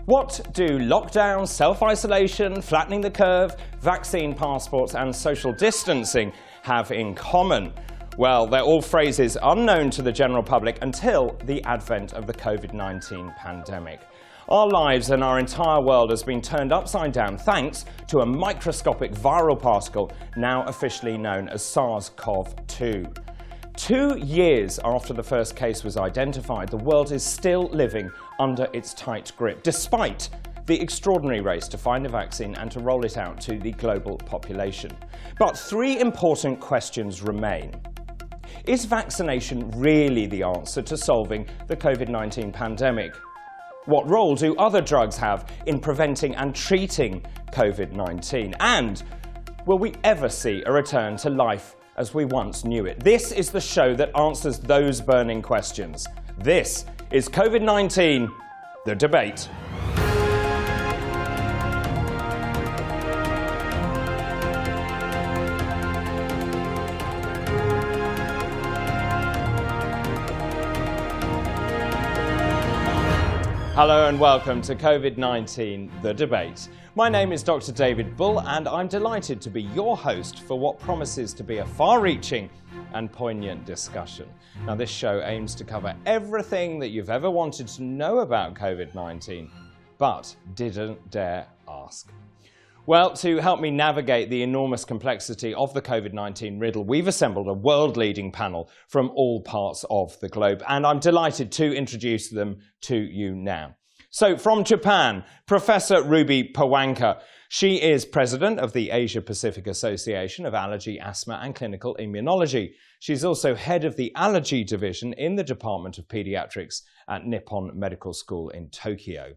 What do lockdown, self-isolation, flattening the curve, vaccine passports and social distancing have in common? Well, they're all phrases unknown to the general public until the advent of the COVID-19 pandemic. Our lives and our entire world has been turned upside down thanks to a microscopic viral particle now officially known as SARS-CoV-2. 2 years after the first case was identified, the world is still living under its tight grip, despite the extraordinary race to find a vaccine and to roll it out to the global population. But 3 important questions remain. Is vaccination really the answer to solving the COVID-19 pandemic? What role do other drugs have in preventing and treating COVID-19? And will we ever see a return to life as we once knew it? This is the show that answers those burning questions. This is COVID-19, The Debate. Hello and welcome to COVID-19, The Debate. My name is Dr. David Bull and I'm delighted to be your host for what promises to be a far-reaching and poignant discussion. Now, this show aims to cover everything that you've ever wanted to know about COVID-19, but didn't dare ask. Well, to help me navigate the enormous complexity of the COVID-19 riddle, we've assembled a world-leading panel from all parts of the globe, and I'm delighted to introduce them to you now. So, from Japan, Professor Ruby Pawanka. She is president of the Asia-Pacific Association of Allergy, Asthma and Clinical Immunology. She's also head of the Allergy Division in the Department of Pediatrics at Nippon Medical School in Tokyo.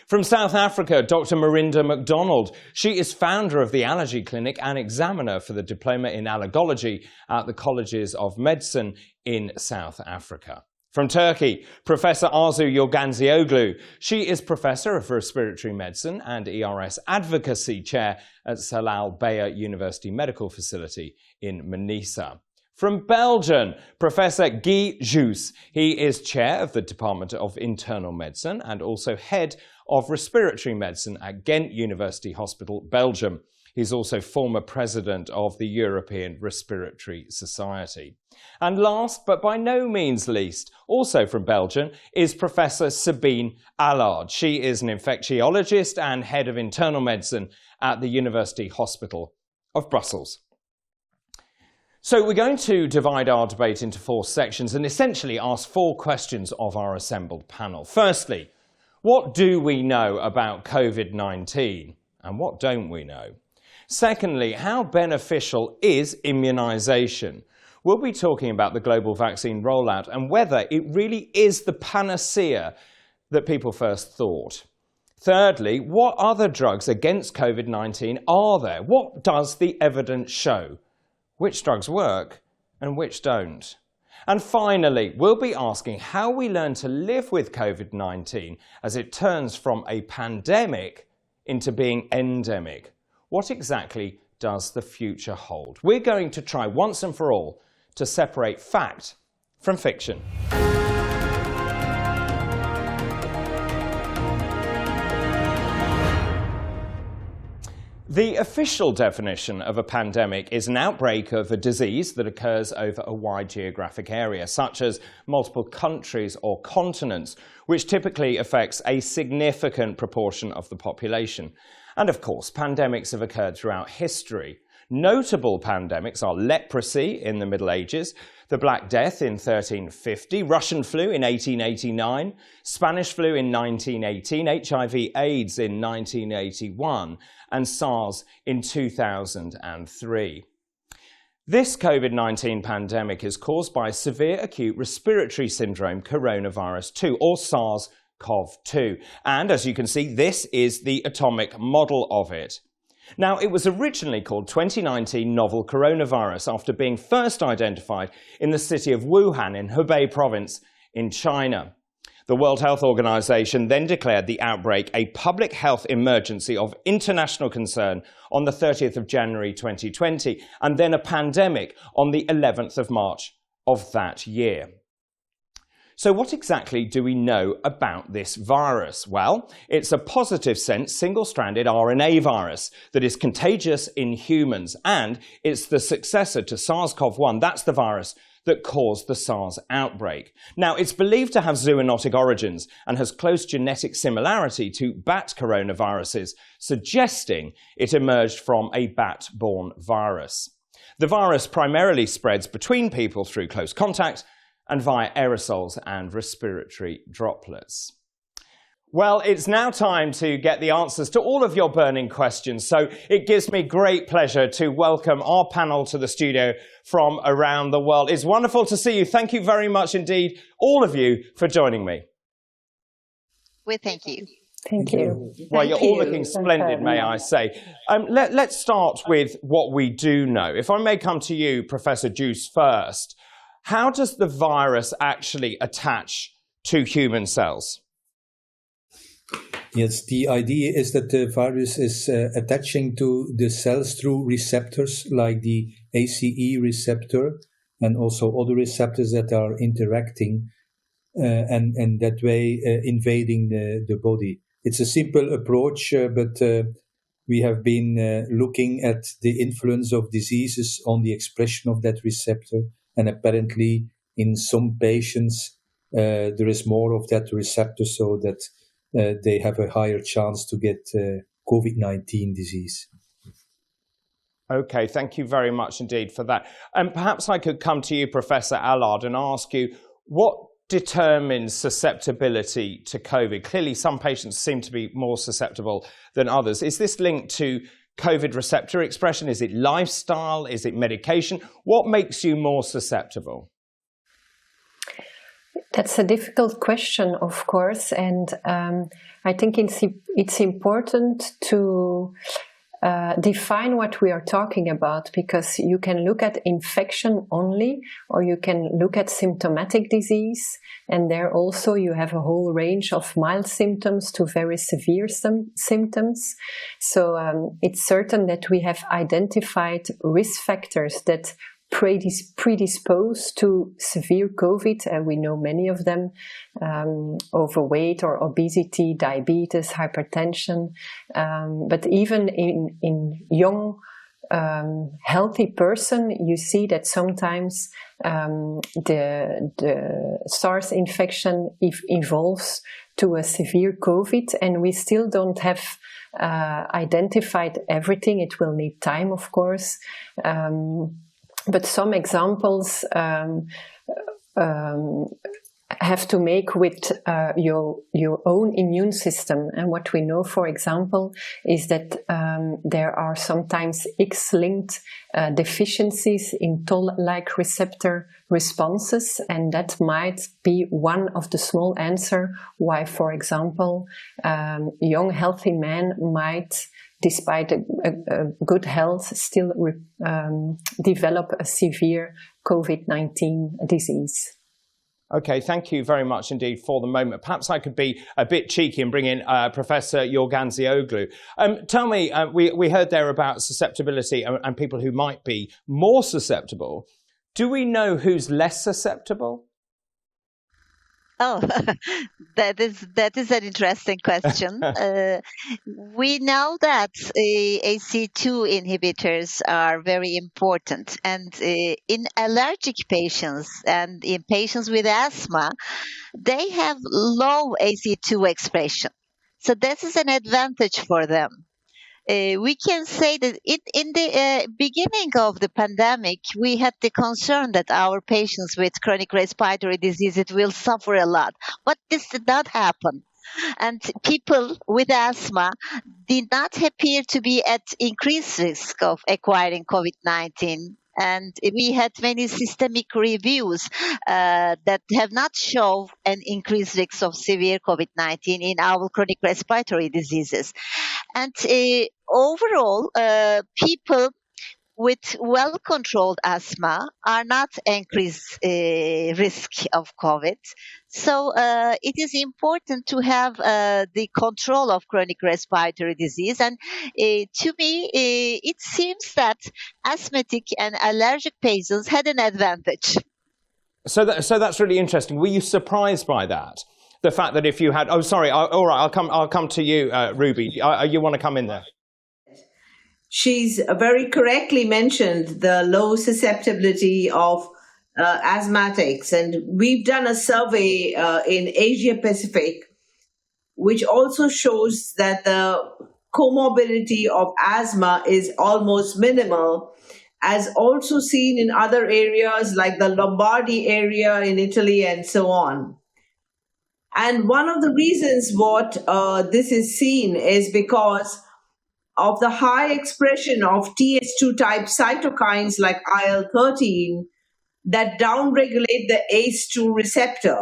From South Africa, Dr. Marinda McDonald. She is founder of the Allergy Clinic and examiner for the Diploma in Allergology at the Colleges of Medicine in South Africa. From Turkey, Professor Arzu Yorganzioglu. She is Professor of Respiratory Medicine and ERS Advocacy Chair at Celal Bayer University Medical Facility in Manisa. From Belgium, Professor Guy Joos. He is Chair of the Department of Internal Medicine and also Head of Respiratory Medicine at Ghent University Hospital, Belgium. He's also former president of the European Respiratory Society. And last, but by no means least, also from Belgium, is Professor Sabine Allard. She is an infectiologist and head of internal medicine at the University Hospital of Brussels. So we're going to divide our debate into 4 sections and essentially ask 4 questions of our assembled panel. Firstly, what do we know about COVID-19 and what don't we know? Secondly, how beneficial is immunisation? We'll be talking about the global vaccine rollout and whether it really is the panacea that people first thought. Thirdly, what other drugs against COVID-19 are there? What does the evidence show? Which drugs work and which don't? And finally, we'll be asking how we learn to live with COVID-19 as it turns from a pandemic into being endemic. What exactly does the future hold? We're going to try once and for all to separate fact from fiction. The official definition of a pandemic is an outbreak of a disease that occurs over a wide geographic area, such as multiple countries or continents, which typically affects a significant proportion of the population. And of course, pandemics have occurred throughout history. Notable pandemics are leprosy in the Middle Ages, the Black Death in 1350, Russian flu in 1889, Spanish flu in 1918, HIV/AIDS in 1981, and SARS in 2003. This COVID-19 pandemic is caused by severe acute respiratory syndrome coronavirus 2, or SARS-CoV-2. And as you can see, this is the atomic model of it. Now, it was originally called 2019 novel coronavirus after being first identified in the city of Wuhan in Hubei province in China. The World Health Organization then declared the outbreak a public health emergency of international concern on the 30th of January 2020 and then a pandemic on the 11th of March of that year. So what exactly do we know about this virus? Well, it's a positive sense single-stranded RNA virus that is contagious in humans, and it's the successor to SARS-CoV-1. That's the virus that caused the SARS outbreak. Now, it's believed to have zoonotic origins and has close genetic similarity to bat coronaviruses, suggesting it emerged from a bat-borne virus. The virus primarily spreads between people through close contact and via aerosols and respiratory droplets. Well, it's now time to get the answers to all of your burning questions, so it gives me great pleasure to welcome our panel to the studio from around the world. It's wonderful to see you. Thank you very much indeed, all of you, for joining me. Well, thank you. Thank you. Well, you're all looking splendid, may I say. Let's start with what we do know. If I may come to you, Professor Juice, first. How does the virus actually attach to human cells? Yes, the idea is that the virus is attaching to the cells through receptors like the ACE receptor and also other receptors that are interacting and that way invading the body. It's a simple approach, but we have been looking at the influence of diseases on the expression of that receptor, and apparently in some patients there is more of that receptor, so that they have a higher chance to get COVID-19 disease. Okay, thank you very much indeed for that. And perhaps I could come to you, Professor Allard, and ask you, what determines susceptibility to COVID? Clearly, some patients seem to be more susceptible than others. Is this linked to COVID receptor expression? Is it lifestyle? Is it medication? What makes you more susceptible? That's a difficult question, of course, and I think it's important to define what we are talking about, because you can look at infection only, or you can look at symptomatic disease, and there also you have a whole range of mild symptoms to very severe symptoms. So it's certain that we have identified risk factors that predisposed to severe COVID, and we know many of them, overweight or obesity, diabetes, hypertension, but even in young healthy person, you see that sometimes the SARS infection evolves to a severe COVID, and we still don't have identified everything. It will need time, of course. But some examples have to make with your own immune system. And what we know, for example, is that there are sometimes X-linked deficiencies in toll-like receptor responses, and that might be one of the small answer why, for example, young healthy men might, despite a good health, still develop a severe COVID-19 disease. Okay, thank you very much indeed for the moment. Perhaps I could be a bit cheeky and bring in Professor Yorganzioglu. Tell me, we heard there about susceptibility and people who might be more susceptible. Do we know who's less susceptible? Oh, that is an interesting question. We know that AC2 inhibitors are very important, and in allergic patients and in patients with asthma, they have low AC2 expression. So this is an advantage for them. We can say that in the beginning of the pandemic, we had the concern that our patients with chronic respiratory disease will suffer a lot, but this did not happen. And people with asthma did not appear to be at increased risk of acquiring COVID-19. And we had many systemic reviews that have not shown an increased risk of severe COVID-19 in our chronic respiratory diseases. And overall, people with well-controlled asthma are not increased risk of COVID. So it is important to have the control of chronic respiratory disease. And to me, it seems that asthmatic and allergic patients had an advantage. So that's really interesting. Were you surprised by that? The fact that if you had, oh, sorry, all right, I'll come to you, Ruby. You want to come in there? She's very correctly mentioned the low susceptibility of asthmatics. And we've done a survey in Asia Pacific, which also shows that the comorbidity of asthma is almost minimal, as also seen in other areas like the Lombardy area in Italy and so on. And one of the reasons what this is seen is because of the high expression of Th2 type cytokines like IL-13 that downregulate the ACE2 receptor.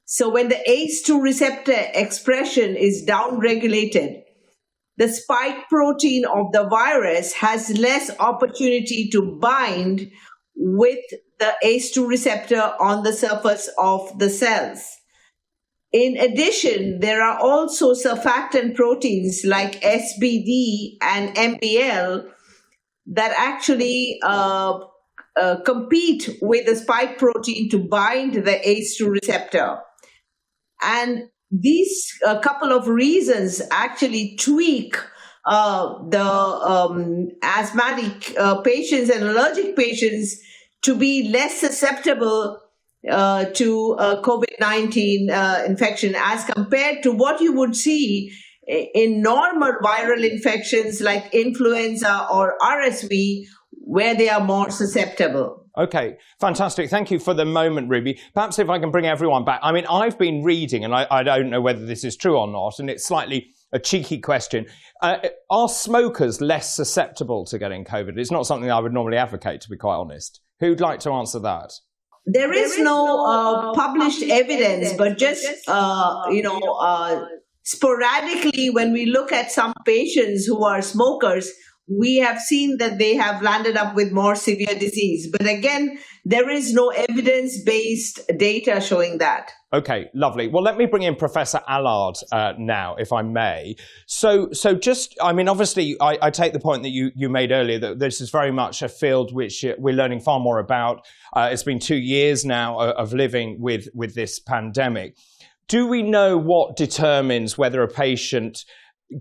So when the ACE2 receptor expression is downregulated, the spike protein of the virus has less opportunity to bind with the ACE2 receptor on the surface of the cells. In addition, there are also surfactant proteins like SBD and MBL that actually compete with the spike protein to bind the ACE2 receptor. And these couple of reasons actually tweak the asthmatic patients and allergic patients to be less susceptible to COVID-19 infection as compared to what you would see in normal viral infections like influenza or RSV, where they are more susceptible. Okay, fantastic. Thank you for the moment, Ruby. Perhaps if I can bring everyone back. I mean, I've been reading, and I don't know whether this is true or not, and it's slightly a cheeky question. Are smokers less susceptible to getting COVID? It's not something I would normally advocate, to be quite honest. Who'd like to answer that? There is no published evidence, but just, sporadically, when we look at some patients who are smokers, we have seen that they have landed up with more severe disease. But again, there is no evidence-based data showing that. Okay, lovely. Well, let me bring in Professor Allard now, if I may. So just, I mean, obviously, I take the point that you made earlier that this is very much a field which we're learning far more about. It's been 2 years now of living with this pandemic. Do we know what determines whether a patient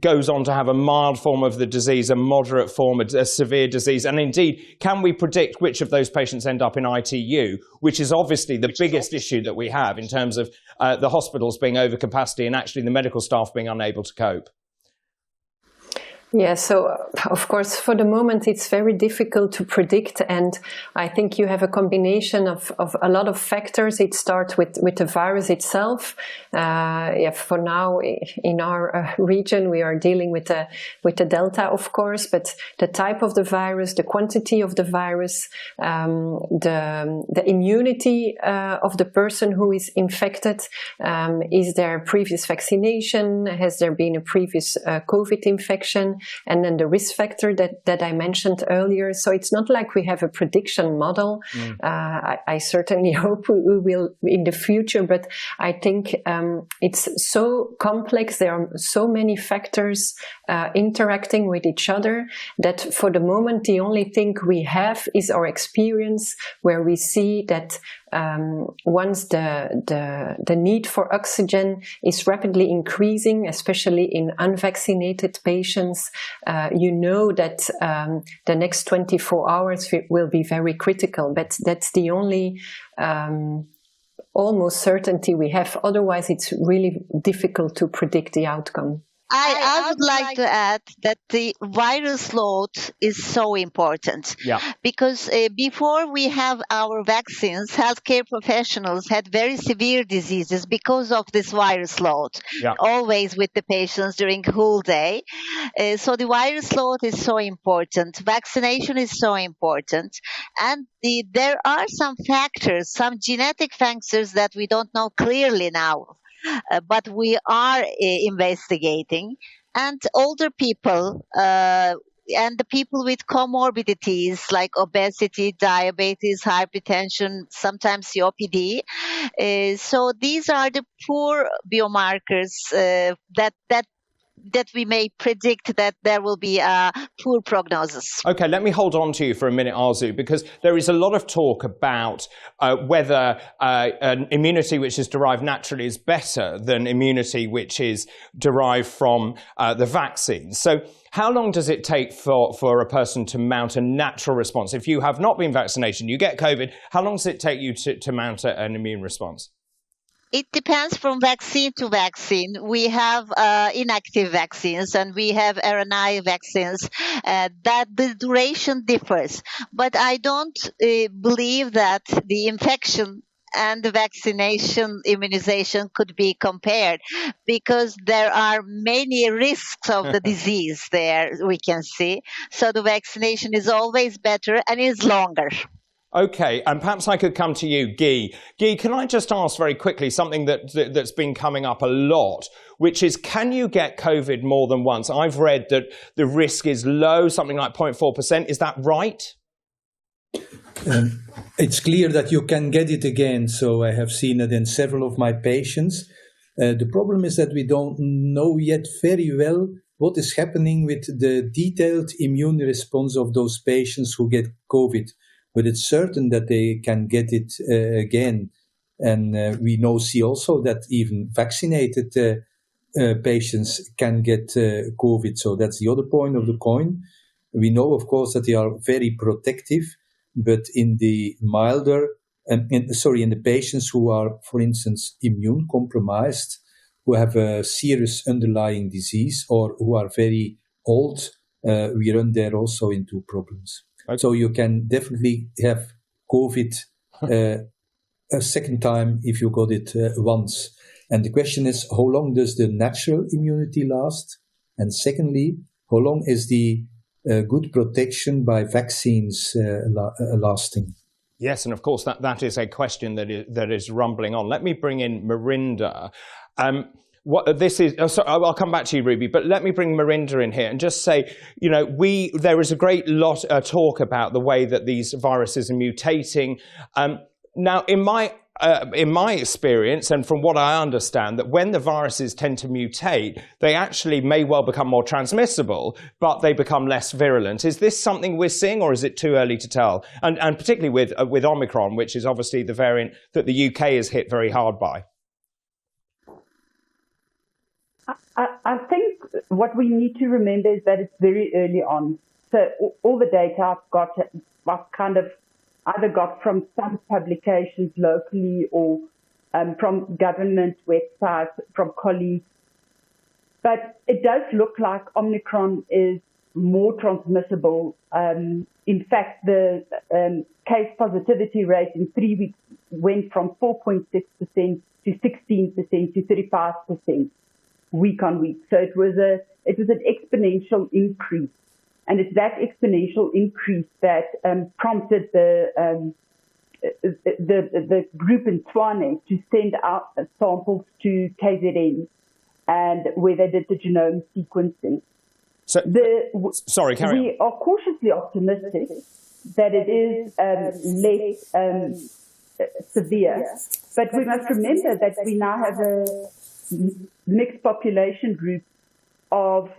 goes on to have a mild form of the disease, a moderate form, a severe disease? And indeed, can we predict which of those patients end up in ITU, which is obviously the biggest issue that we have in terms of the hospitals being over capacity and actually the medical staff being unable to cope? Yeah, so of course, for the moment, it's very difficult to predict. And I think you have a combination of a lot of factors. It starts with the virus itself. For now, in our region, we are dealing with the Delta, of course, but the type of the virus, the quantity of the virus, the immunity of the person who is infected. Is there previous vaccination? Has there been a previous COVID infection? And then the risk factor that I mentioned earlier. So it's not like we have a prediction model. I certainly hope we will in the future, but I think it's so complex. There are so many factors interacting with each other that for the moment, the only thing we have is our experience, where we see that once the need for oxygen is rapidly increasing, especially in unvaccinated patients, you know that the next 24 hours will be very critical. But that's the only almost certainty we have. Otherwise, it's really difficult to predict the outcome. I would like to add that the virus load is so important. Yeah. Because before we have our vaccines, healthcare professionals had very severe diseases because of this virus load, always with the patients during whole day. So the virus load is so important. Vaccination is so important. And there are some factors, some genetic factors that we don't know clearly now. But we are investigating, and older people and the people with comorbidities like obesity, diabetes, hypertension, sometimes COPD. So these are the poor biomarkers that we may predict that there will be a poor prognosis. Okay, let me hold on to you for a minute, Arzu, because there is a lot of talk about whether an immunity which is derived naturally is better than immunity which is derived from the vaccine. So how long does it take for a person to mount a natural response? If you have not been vaccinated, you get COVID, how long does it take you to mount an immune response? It depends from vaccine to vaccine. We have inactive vaccines and we have RNA vaccines that the duration differs. But I don't believe that the infection and the vaccination immunization could be compared, because there are many risks of the disease there we can see. So the vaccination is always better and is longer. Okay, and perhaps I could come to you, Guy. Guy, can I just ask very quickly something that's been coming up a lot, which is, can you get COVID more than once? I've read that the risk is low, something like 0.4%. Is that right? It's clear that you can get it again, so I have seen it in several of my patients. The problem is that we don't know yet very well what is happening with the detailed immune response of those patients who get COVID. But it's certain that they can get it again. And we see also that even vaccinated patients can get COVID. So that's the other point of the coin. We know, of course, that they are very protective, but in the milder, in the patients who are, for instance, immune compromised, who have a serious underlying disease or who are very old, we run there also into problems. Okay. So you can definitely have COVID a second time if you got it once. And the question is, how long does the natural immunity last? And secondly, how long is the good protection by vaccines lasting? Yes, and of course that is a question that is rumbling on. Let me bring in Marinda. What this is, I'll come back to you, Ruby, but let me bring Marinda in here and just say, there is a great lot talk about the way that these viruses are mutating. Now, in my experience, and from what I understand, that when the viruses tend to mutate, they actually may well become more transmissible, but they become less virulent. Is this something we're seeing, or is it too early to tell? And particularly with Omicron, which is obviously the variant that the UK is hit very hard by. I think what we need to remember is that it's very early on. So all the data I've kind of either got from some publications locally or from government websites, from colleagues. But it does look like Omicron is more transmissible. In fact, the case positivity rate in 3 weeks went from 4.6% to 16% to 35%. Week on week. So it was an exponential increase. And it's that exponential increase that prompted the group in Tshwane to send out samples to KZN and where they did the genome sequencing. So, sorry, carry on. We are cautiously optimistic that it is less severe. But we must remember that we now have a mixed population group of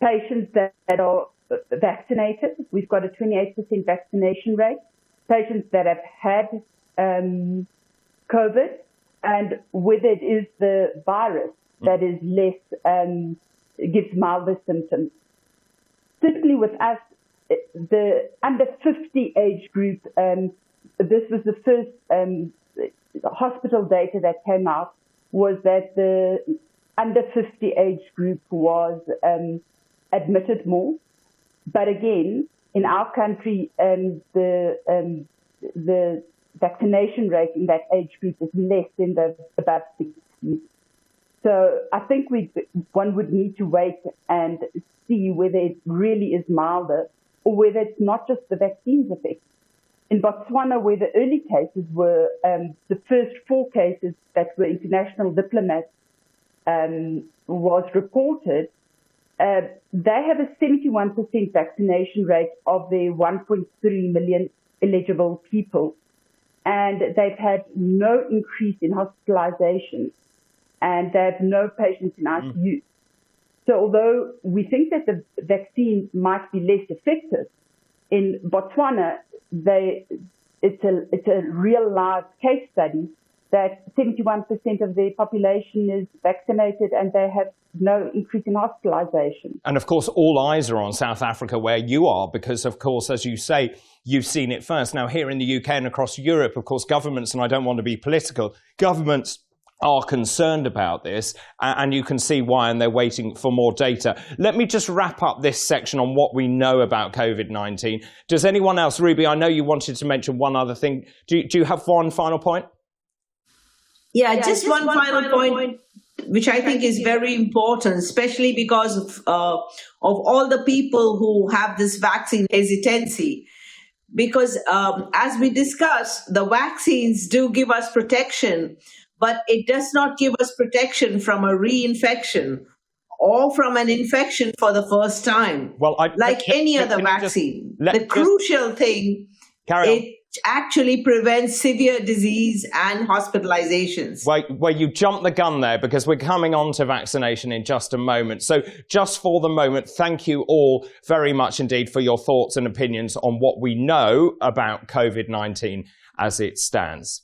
patients that are vaccinated. We've got a 28% vaccination rate. Patients that have had COVID, and whether it is the virus that is less, gives milder symptoms. Certainly with us, the under 50 age group, this was the first hospital data that came out, was that the under 50 age group was admitted more. But again, in our country, the vaccination rate in that age group is less than the above 60. So I think one would need to wait and see whether it really is milder or whether it's not just the vaccine's effect. In Botswana, where the early cases were the first 4 cases that were international diplomats was reported, they have a 71% vaccination rate of their 1.3 million eligible people. And they've had no increase in hospitalizations. and they have no patients in ICU. So although we think that the vaccine might be less effective, in Botswana, it's a real live case study that 71% of the population is vaccinated and they have no increase in hospitalization. And of course, all eyes are on South Africa, where you are, because of course, as you say, you've seen it first. Now, here in the UK and across Europe, of course, governments, and I don't want to be political, governments are concerned about this, and you can see why, and they're waiting for more data. Let me just wrap up this section on what we know about COVID-19. Does anyone else, Ruby, I know you wanted to mention one other thing. Do you have one final point? Yeah, just one final point, which I think is very important, especially because of all the people who have this vaccine hesitancy. Because as we discussed, the vaccines do give us protection, but it does not give us protection from a reinfection or from an infection for the first time. Well, like any other vaccine. The crucial thing, it actually prevents severe disease and hospitalizations. Well, you jumped the gun there, because we're coming on to vaccination in just a moment. So just for the moment, thank you all very much indeed for your thoughts and opinions on what we know about COVID-19 as it stands.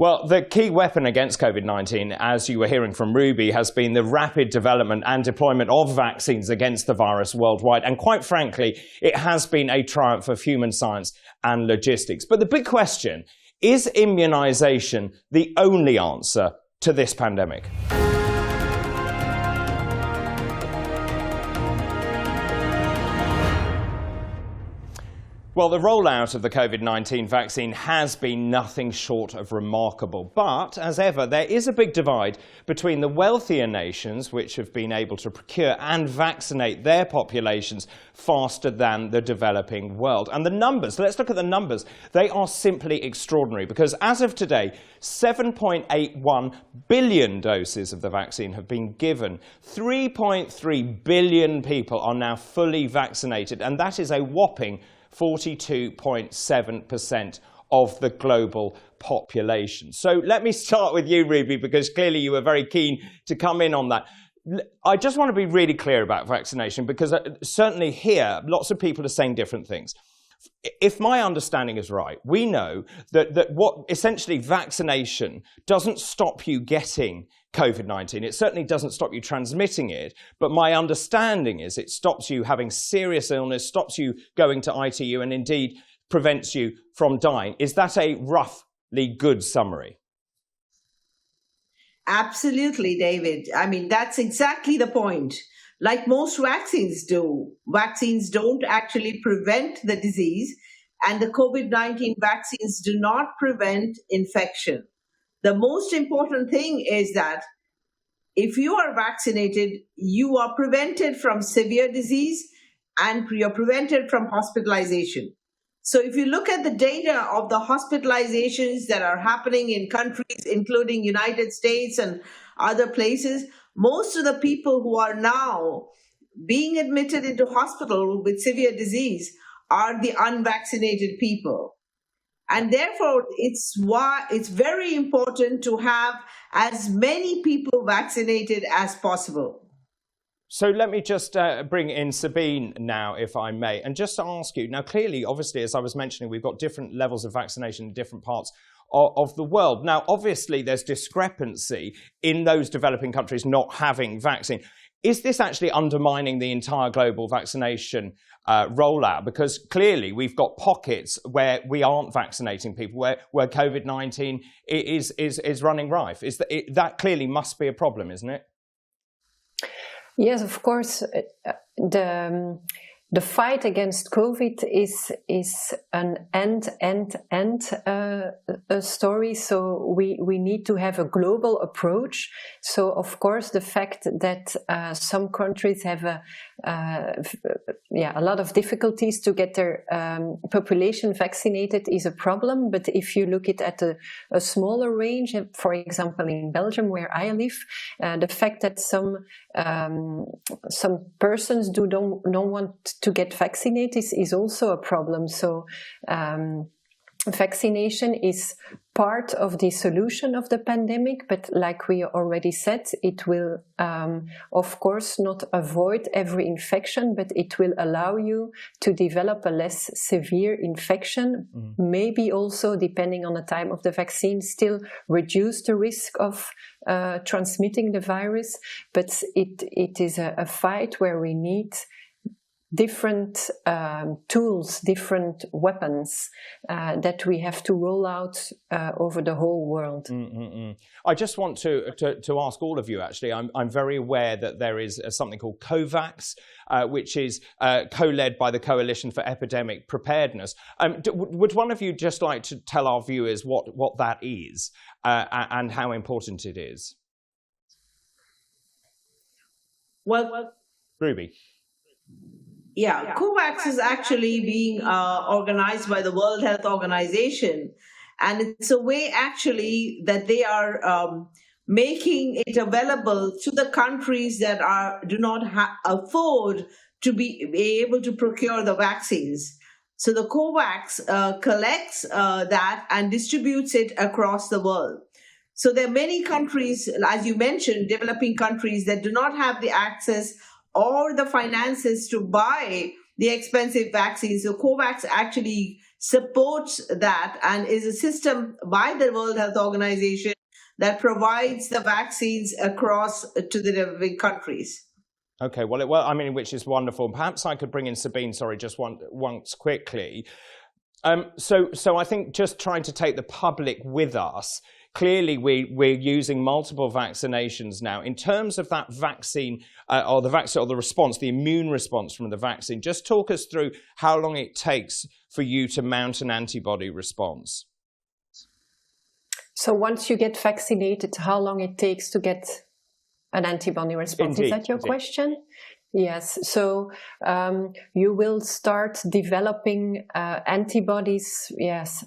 Well, the key weapon against COVID-19, as you were hearing from Ruby, has been the rapid development and deployment of vaccines against the virus worldwide. And quite frankly, it has been a triumph of human science and logistics. But the big question, is immunization the only answer to this pandemic? Well, the rollout of the COVID-19 vaccine has been nothing short of remarkable. But, as ever, there is a big divide between the wealthier nations, which have been able to procure and vaccinate their populations faster than the developing world. And the numbers, let's look at the numbers. They are simply extraordinary, because as of today, 7.81 billion doses of the vaccine have been given. 3.3 billion people are now fully vaccinated, and that is a whopping 42.7% of the global population. So let me start with you, Ruby, because clearly you were very keen to come in on that. I just want to be really clear about vaccination, because certainly here, lots of people are saying different things. If my understanding is right, we know that what essentially vaccination doesn't stop you getting COVID-19. It certainly doesn't stop you transmitting it, but my understanding is it stops you having serious illness, stops you going to ITU, and indeed prevents you from dying. Is that a roughly good summary? Absolutely, David. I mean, that's exactly the point. Like most vaccines do, vaccines don't actually prevent the disease, and the COVID-19 vaccines do not prevent infection. The most important thing is that if you are vaccinated, you are prevented from severe disease and you're prevented from hospitalization. So if you look at the data of the hospitalizations that are happening in countries, including United States and other places, most of the people who are now being admitted into hospital with severe disease are the unvaccinated people. And therefore, it's very important to have as many people vaccinated as possible. So let me just bring in Sabine now, if I may, and just to ask you, now clearly, obviously, as I was mentioning, we've got different levels of vaccination in different parts of the world. Now, obviously, there's discrepancy in those developing countries not having vaccine. Is this actually undermining the entire global vaccination rollout? Because clearly we've got pockets where we aren't vaccinating people, where COVID-19 is running rife. That clearly must be a problem, isn't it? Yes, of course. The fight against COVID is an end story. So we need to have a global approach. So of course, the fact that some countries have a lot of difficulties to get their population vaccinated is a problem. But if you look at a smaller range, for example, in Belgium, where I live, the fact that some persons don't want to get vaccinated is also a problem. So vaccination is part of the solution of the pandemic, but like we already said, it will, of course, not avoid every infection, but it will allow you to develop a less severe infection, maybe also, depending on the time of the vaccine, still reduce the risk of transmitting the virus. But it is a fight where we need different tools, different weapons that we have to roll out over the whole world. I just want to ask all of you, actually, I'm very aware that there is something called COVAX, which is co-led by the Coalition for Epidemic Preparedness. Would one of you just like to tell our viewers what that is and how important it is? Well, Ruby. Yeah, COVAX is actually being organized by the World Health Organization. And it's a way actually that they are making it available to the countries that do not afford to be able to procure the vaccines. So the COVAX collects that and distributes it across the world. So there are many countries, as you mentioned, developing countries that do not have the access or the finances to buy the expensive vaccines. So COVAX actually supports that and is a system by the World Health Organization that provides the vaccines across to the developing countries. Okay, well, I mean, which is wonderful. Perhaps I could bring in Sabine, just once quickly. So I think just trying to take the public with us, clearly we're using multiple vaccinations now. In terms of that vaccine, or the response, the immune response from the vaccine, just talk us through how long it takes for you to mount an antibody response. So once you get vaccinated, how long it takes to get an antibody response? Is that your question? Yes. So you will start developing antibodies. Yes.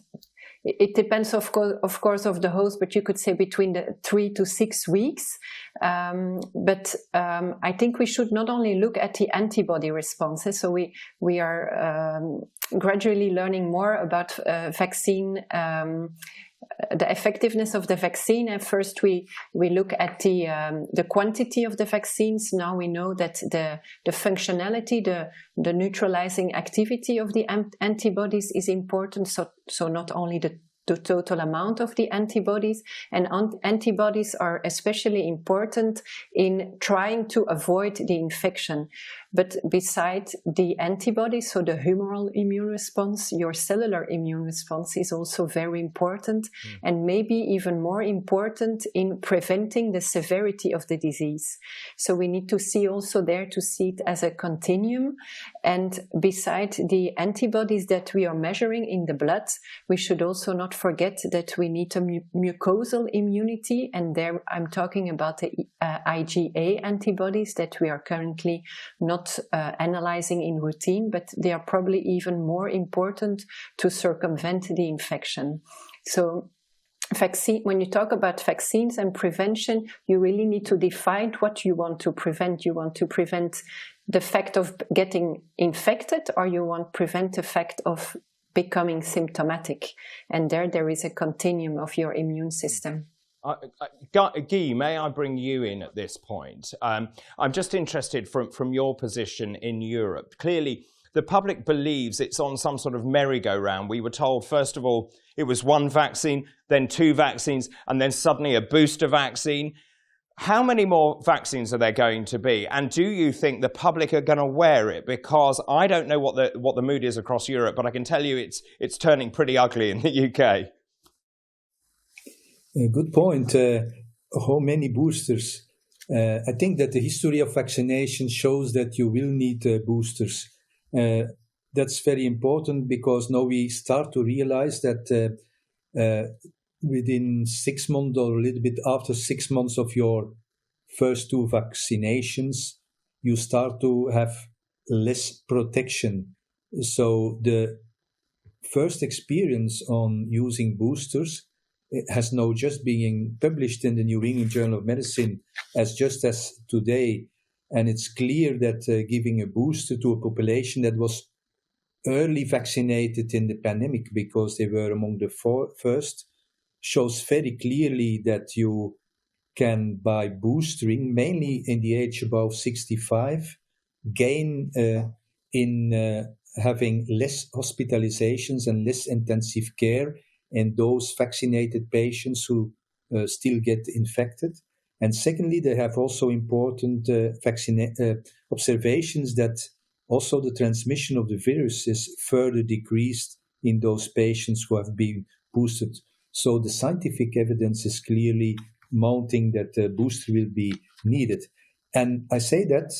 It depends, of course, of the host, but you could say between 3 to 6 weeks. But I think we should not only look at the antibody responses. So we are gradually learning more about vaccine. The effectiveness of the vaccine. At first, we look at the quantity of the vaccines. Now we know that the functionality, the neutralizing activity of the antibodies is important. So not only the total amount of the antibodies, and antibodies are especially important in trying to avoid the infection. But besides the antibodies, so the humoral immune response, your cellular immune response is also very important, and maybe even more important in preventing the severity of the disease. So we need to see also there to see it as a continuum. And beside the antibodies that we are measuring in the blood, we should also not forget that we need a mucosal immunity. And there I'm talking about the IgA antibodies that we are currently not analyzing in routine, but they are probably even more important to circumvent the infection. So when you talk about vaccines and prevention, you really need to define what you want to prevent. You want to prevent the fact of getting infected, or you want to prevent the fact of becoming symptomatic. And there is a continuum of your immune system. Guy, may I bring you in at this point? I'm just interested from your position in Europe. Clearly, the public believes it's on some sort of merry-go-round. We were told, first of all, it was one vaccine, then 2 vaccines, and then suddenly a booster vaccine. How many more vaccines are there going to be? And do you think the public are going to wear it? Because I don't know what the mood is across Europe, but I can tell you it's turning pretty ugly in the UK. Good point. How many boosters? I think that the history of vaccination shows that you will need boosters. That's very important because now we start to realize that within 6 months or a little bit after 6 months of your first 2 vaccinations, you start to have less protection. So the first experience on using boosters has now just been published in the New England Journal of Medicine as today. And it's clear that giving a booster to a population that was early vaccinated in the pandemic, because they were among the first shows very clearly that you can, by boostering, mainly in the age above 65, gain in having less hospitalizations and less intensive care in those vaccinated patients who still get infected. And secondly, they have also important observations that also the transmission of the virus is further decreased in those patients who have been boosted. So the scientific evidence is clearly mounting that the booster will be needed. And I say that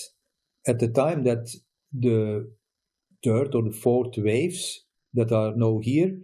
at the time that the third or the fourth waves that are now here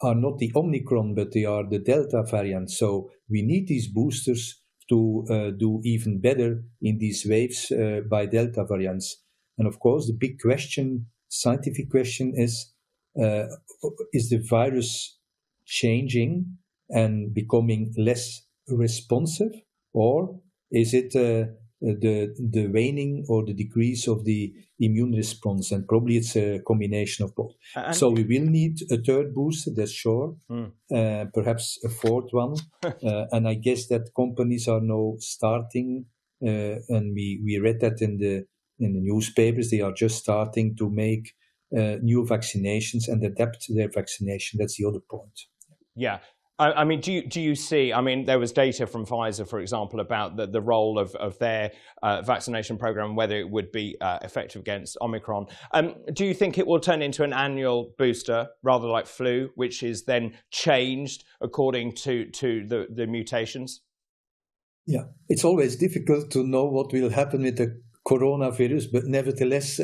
are not the Omicron, but they are the Delta variant. So we need these boosters to do even better in these waves by Delta variants. And of course, the big question, scientific question is the virus changing and becoming less responsive, or is it the waning or the decrease of the immune response? And probably it's a combination of both. So we will need a third booster, that's sure, perhaps a fourth one. And I guess that companies are now starting, and we read that in the newspapers, they are just starting to make new vaccinations and adapt their vaccination. That's the other point. Yeah. I mean, do you see, I mean, there was data from Pfizer, for example, about the role of their vaccination program, whether it would be effective against Omicron. Do you think it will turn into an annual booster, rather like flu, which is then changed according to the mutations? Yeah, it's always difficult to know what will happen with the coronavirus, but nevertheless,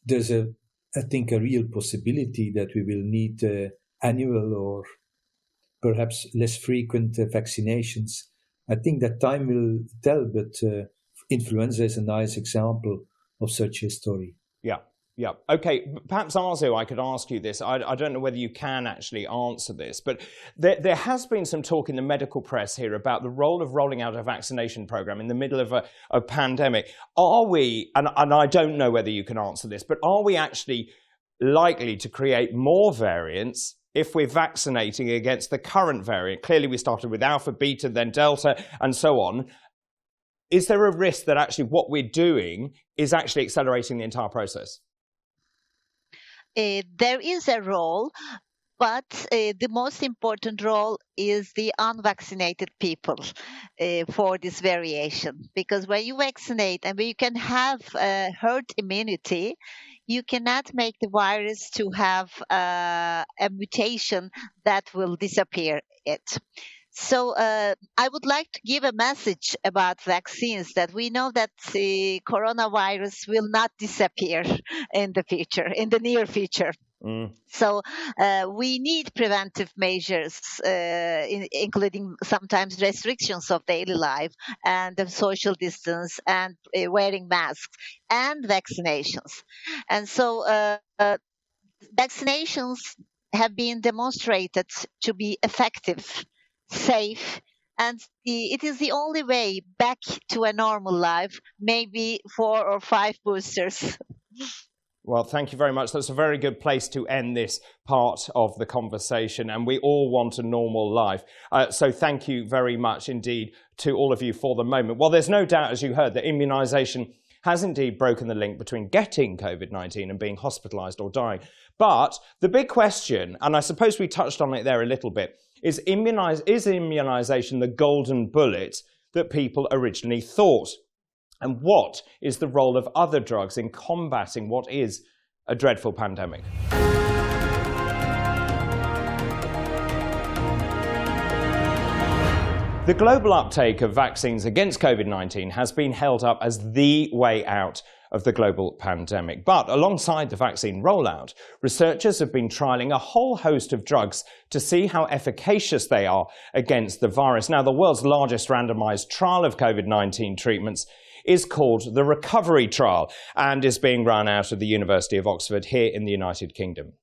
there's I think a real possibility that we will need annual or perhaps less frequent vaccinations. I think that time will tell, but influenza is a nice example of such a story. Yeah. Yeah. Okay. Perhaps, Arzu, I could ask you this. I don't know whether you can actually answer this, but there has been some talk in the medical press here about the role of rolling out a vaccination program in the middle of a pandemic. Are we, and I don't know whether you can answer this, but are we actually likely to create more variants if we're vaccinating against the current variant? Clearly, we started with Alpha, Beta, then Delta, and so on. Is there a risk that actually what we're doing is actually accelerating the entire process? There is a role, but the most important role is the unvaccinated people for this variation. Because when you vaccinate and when you can have herd immunity, you cannot make the virus to have a mutation that will disappear it. So I would like to give a message about vaccines, that we know that the coronavirus will not disappear in the future, in the near future. So we need preventive measures, including sometimes restrictions of daily life and the social distance and wearing masks and vaccinations. And so vaccinations have been demonstrated to be effective, safe, and it is the only way back to a normal life, maybe 4 or 5 boosters. Well, thank you very much. That's a very good place to end this part of the conversation, and we all want a normal life. So thank you very much indeed to all of you for the moment. Well, there's no doubt, as you heard, that immunisation has indeed broken the link between getting COVID-19 and being hospitalised or dying. But the big question, and I suppose we touched on it there a little bit, is immunisation the golden bullet that people originally thought? And what is the role of other drugs in combating what is a dreadful pandemic? The global uptake of vaccines against COVID-19 has been held up as the way out of the global pandemic. But alongside the vaccine rollout, researchers have been trialling a whole host of drugs to see how efficacious they are against the virus. Now, the world's largest randomized trial of COVID-19 treatments is called the Recovery Trial and is being run out of the University of Oxford here in the United Kingdom.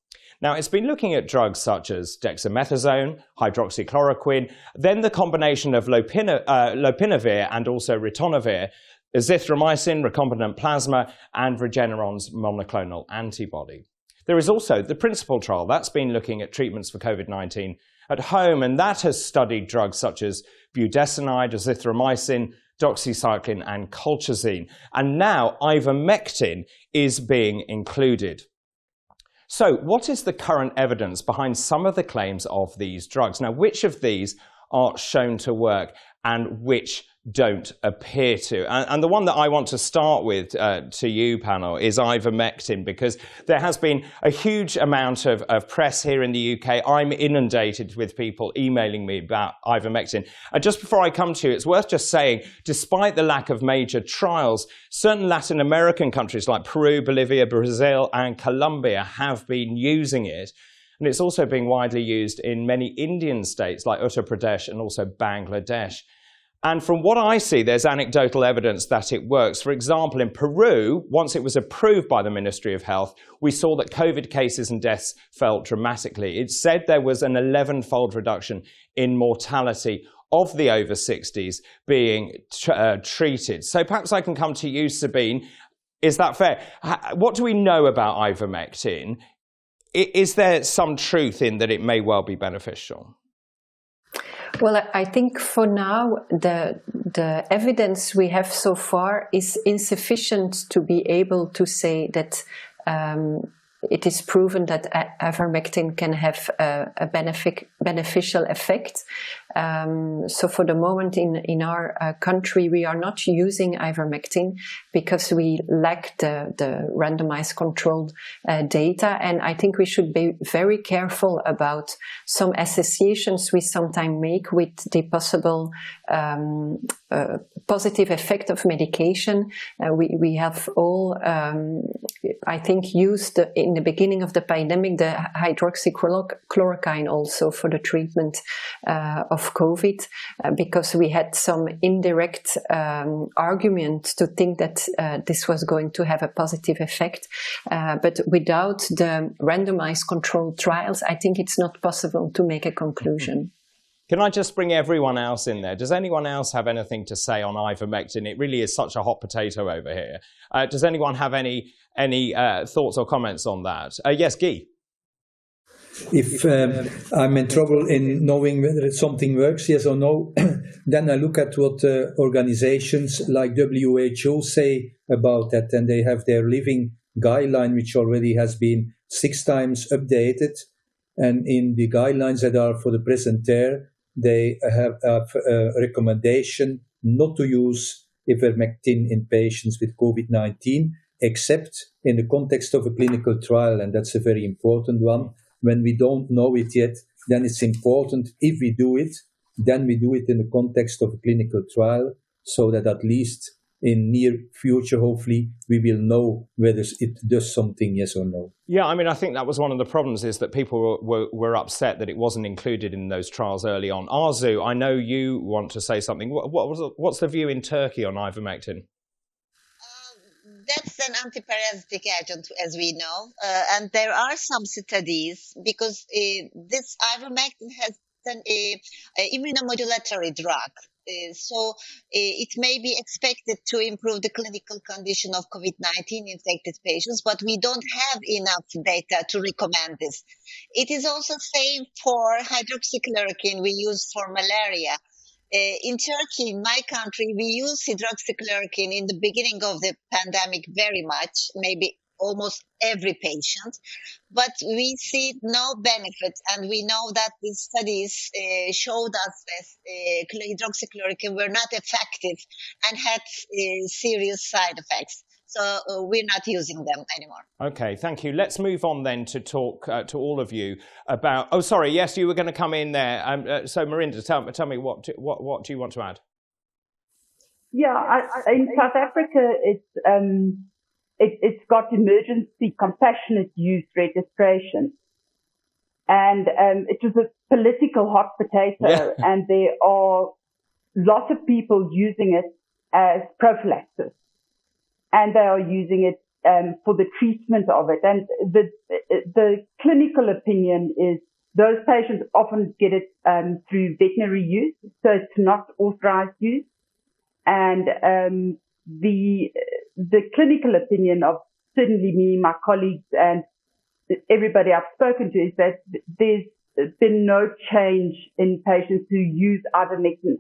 Now, it's been looking at drugs such as dexamethasone, hydroxychloroquine, then the combination of lopinavir and also ritonavir, azithromycin, recombinant plasma, and Regeneron's monoclonal antibody. There is also the Principal trial that's been looking at treatments for COVID-19 at home, and that has studied drugs such as budesonide, azithromycin, doxycycline and colchicine. And now ivermectin is being included. So what is the current evidence behind some of the claims of these drugs? Now, which of these are shown to work and which don't appear to? And the one that I want to start with to you, panel, is ivermectin, because there has been a huge amount of press here in the UK. I'm inundated with people emailing me about ivermectin. And just before I come to you, it's worth just saying, despite the lack of major trials, certain Latin American countries like Peru, Bolivia, Brazil, and Colombia have been using it. And it's also being widely used in many Indian states like Uttar Pradesh and also Bangladesh. And from what I see, there's anecdotal evidence that it works. For example, in Peru, once it was approved by the Ministry of Health, we saw that COVID cases and deaths fell dramatically. It said there was an 11-fold reduction in mortality of the over 60s being treated. So perhaps I can come to you, Sabine. Is that fair? What do we know about ivermectin? Is there some truth in that it may well be beneficial? Well, I think for now, the evidence we have so far is insufficient to be able to say that it is proven that ivermectin can have a beneficial effect. So for the moment in our country, we are not using ivermectin because we lack the randomized controlled data. And I think we should be very careful about some associations we sometimes make with the possible positive effect of medication. We have all, I think, used in the beginning of the pandemic the hydroxychloroquine also for the treatment of COVID, because we had some indirect argument to think that this was going to have a positive effect. But without the randomized controlled trials, I think it's not possible to make a conclusion. Can I just bring everyone else in there? Does anyone else have anything to say on ivermectin? It really is such a hot potato over here. Does anyone have any thoughts or comments on that? Yes, Guy. If I'm in trouble in knowing whether something works, yes or no, then I look at what organizations like WHO say about that, and they have their living guideline, which already has been 6 times updated. And in the guidelines that are for the present there, they have a recommendation not to use ivermectin in patients with COVID-19, except in the context of a clinical trial, and that's a very important one. When we don't know it yet, then it's important, if we do it, then we do it in the context of a clinical trial, so that at least in near future, hopefully, we will know whether it does something, yes or no. Yeah, I mean, I think that was one of the problems, is that people were upset that it wasn't included in those trials early on. Arzu, I know you want to say something. What's the view in Turkey on ivermectin? That's an antiparasitic agent, as we know, and there are some studies because this ivermectin has an immunomodulatory drug. So it may be expected to improve the clinical condition of COVID-19 infected patients, but we don't have enough data to recommend this. It is also same for hydroxychloroquine we use for malaria. In Turkey, in my country, we use hydroxychloroquine in the beginning of the pandemic very much, maybe almost every patient, but we see no benefit, and we know that the studies showed us that hydroxychloroquine were not effective and had serious side effects. So we're not using them anymore. Okay, thank you. Let's move on then to talk to all of you about... Oh, sorry, yes, you were going to come in there. So Marinda, tell me, what do you want to add? Yeah, in South Africa, it's got emergency compassionate use registration. And it was a political hot potato, and there are lots of people using it as prophylaxis. And they are using it for the treatment of it. And the clinical opinion is those patients often get it through veterinary use, so it's not authorized use. And the clinical opinion of certainly me, my colleagues, and everybody I've spoken to is that there's been no change in patients who use ivermectin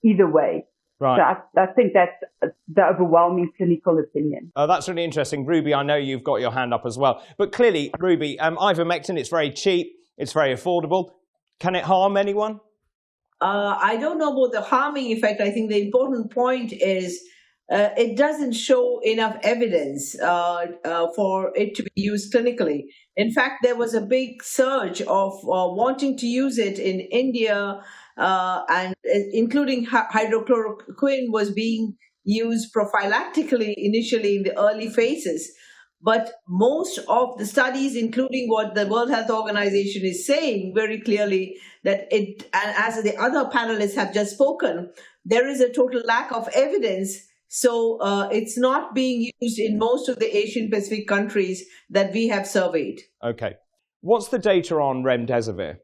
either way. Right. So I think that's the overwhelming clinical opinion. Oh, that's really interesting. Ruby, I know you've got your hand up as well. But clearly, Ruby, ivermectin, it's very cheap, it's very affordable. Can it harm anyone? I don't know about the harming effect. I think the important point is it doesn't show enough evidence for it to be used clinically. In fact, there was a big surge of wanting to use it in India, and including hydrochloroquine was being used prophylactically initially in the early phases. But most of the studies, including what the World Health Organization is saying very clearly, that it, and as the other panelists have just spoken, there is a total lack of evidence. So it's not being used in most of the Asian Pacific countries that we have surveyed. Okay. What's the data on remdesivir?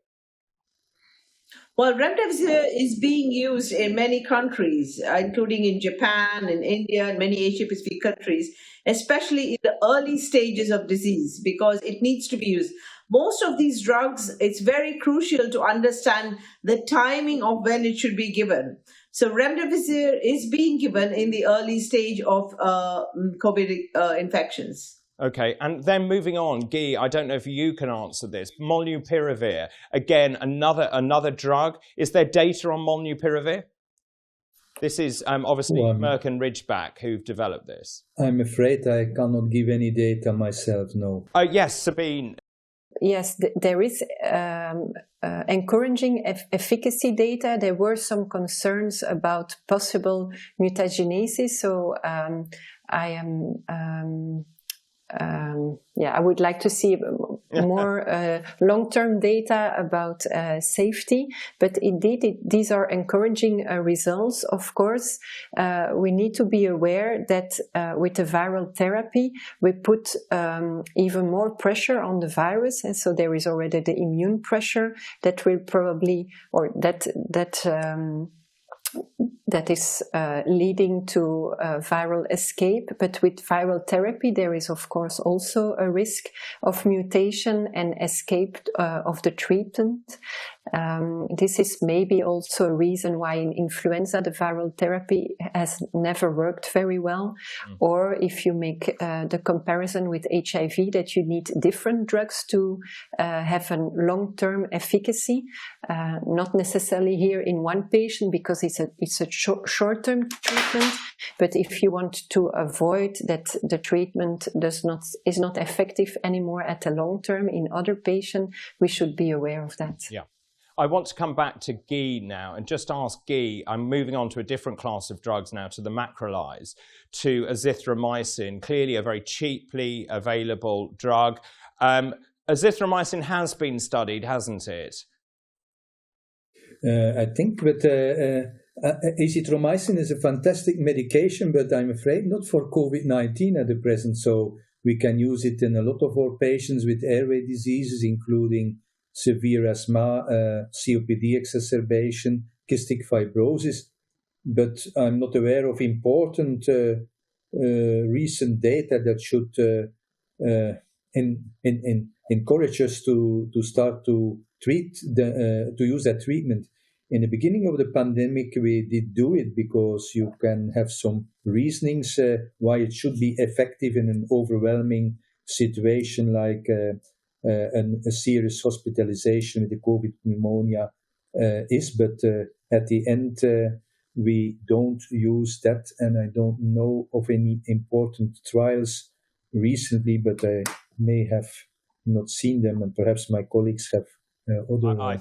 Well, remdesivir is being used in many countries, including in Japan, in India, and many Asia Pacific countries, especially in the early stages of disease, because it needs to be used. Most of these drugs, it's very crucial to understand the timing of when it should be given. So remdesivir is being given in the early stage of COVID infections. Okay, and then moving on, Guy, I don't know if you can answer this. Molnupiravir, again, another drug. Is there data on molnupiravir? This is obviously Merck and Ridgeback who've developed this. I'm afraid I cannot give any data myself, no. Yes, Sabine. Yes, there is encouraging efficacy data. There were some concerns about possible mutagenesis, so I am... I would like to see more long-term data about safety, but indeed these are encouraging results. Of course, we need to be aware that with the viral therapy, we put even more pressure on the virus, and so there is already the immune pressure that will probably, or that is leading to viral escape. But with viral therapy, there is of course also a risk of mutation and escape of the treatment. This is maybe also a reason why in influenza the viral therapy has never worked very well. Or if you make the comparison with HIV, that you need different drugs to have a long-term efficacy, not necessarily here in one patient because it's a short-term treatment. But if you want to avoid that the treatment is not effective anymore at the long term in other patients, we should be aware of that. Yeah. I want to come back to Guy now and just ask Guy, I'm moving on to a different class of drugs now, to the macrolides, to azithromycin, clearly a very cheaply available drug. Azithromycin has been studied, hasn't it? I think that azithromycin is a fantastic medication, but I'm afraid not for COVID-19 at the present. So we can use it in a lot of our patients with airway diseases, including severe asthma, COPD exacerbation, cystic fibrosis. But I'm not aware of important recent data that should encourage us to start to treat to use that treatment. In the beginning of the pandemic, we did do it because you can have some reasonings why it should be effective in an overwhelming situation like a serious hospitalization with the COVID pneumonia is. But at the end, we don't use that, and I don't know of any important trials recently, but I may have not seen them, and perhaps my colleagues have.